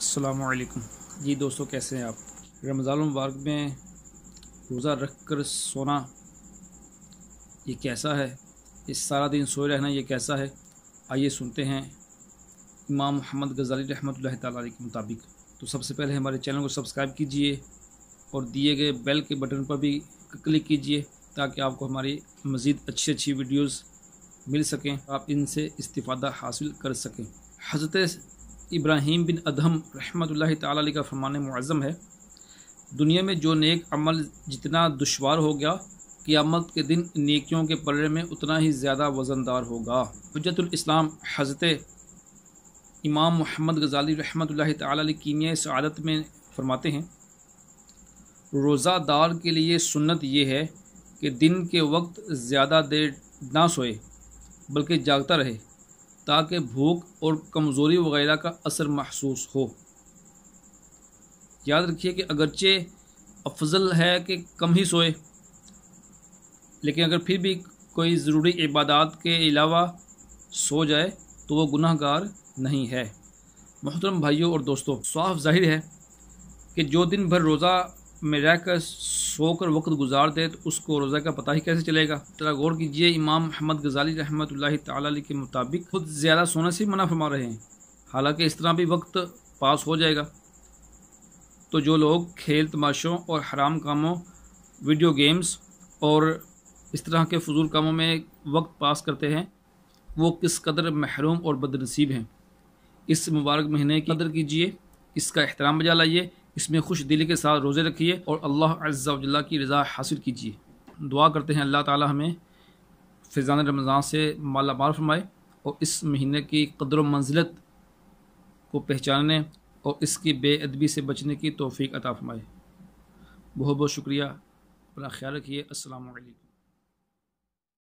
السلام علیکم جی دوستو، کیسے ہیں آپ؟ رمضان المبارک میں روزہ رکھ کر سونا یہ کیسا ہے؟ اس سارا دن سوئے رہنا یہ کیسا ہے؟ آئیے سنتے ہیں امام محمد غزالی رحمۃ اللہ تعالیٰ علیہ کے مطابق۔ تو سب سے پہلے ہمارے چینل کو سبسکرائب کیجئے اور دیے گئے بیل کے بٹن پر بھی کلک کیجئے تاکہ آپ کو ہماری مزید اچھی ویڈیوز مل سکیں، آپ ان سے استفادہ حاصل کر سکیں۔ حضرت ابراہیم بن ادہم رحمۃ اللہ تعالیٰ علیہ کا فرمان معظم ہے، دنیا میں جو نیک عمل جتنا دشوار ہو گیا، قیامت کے دن نیکیوں کے پلڑے میں اتنا ہی زیادہ وزندار ہوگا۔ حجت الاسلام حضرت امام محمد غزالی رحمۃ اللہ تعالیٰ علیہ کیمیہ سعادت میں فرماتے ہیں، روزہ دار کے لیے سنت یہ ہے کہ دن کے وقت زیادہ دیر نہ سوئے بلکہ جاگتا رہے تاکہ بھوک اور کمزوری وغیرہ کا اثر محسوس ہو۔ یاد رکھیے کہ اگرچہ افضل ہے کہ کم ہی سوئے، لیکن اگر پھر بھی کوئی ضروری عبادات کے علاوہ سو جائے تو وہ گناہ گار نہیں ہے۔ محترم بھائیوں اور دوستوں، صاف ظاہر ہے کہ جو دن بھر روزہ میں رہ کر سو کر وقت گزار دے تو اس کو روزہ کا پتہ ہی کیسے چلے گا؟ ذرا غور کیجئے، امام محمد غزالی رحمۃ اللہ تعالیٰ علیہ کے مطابق خود زیادہ سونے سے منع فرما رہے ہیں، حالانکہ اس طرح بھی وقت پاس ہو جائے گا۔ تو جو لوگ کھیل تماشوں اور حرام کاموں، ویڈیو گیمز اور اس طرح کے فضول کاموں میں وقت پاس کرتے ہیں، وہ کس قدر محروم اور بد نصیب ہیں۔ اس مبارک مہینے کی قدر کیجئے، اس کا احترام بجا لائیے، اس میں خوش دلی کے ساتھ روزے رکھیے اور اللہ عز و جل کی رضا حاصل کیجیے۔ دعا کرتے ہیں اللہ تعالی ہمیں فیضان رمضان سے مالا مال فرمائے اور اس مہینے کی قدر و منزلت کو پہچاننے اور اس کی بے ادبی سے بچنے کی توفیق عطا فرمائے۔ بہت بہت شکریہ، اپنا خیال رکھیے۔ السلام علیکم۔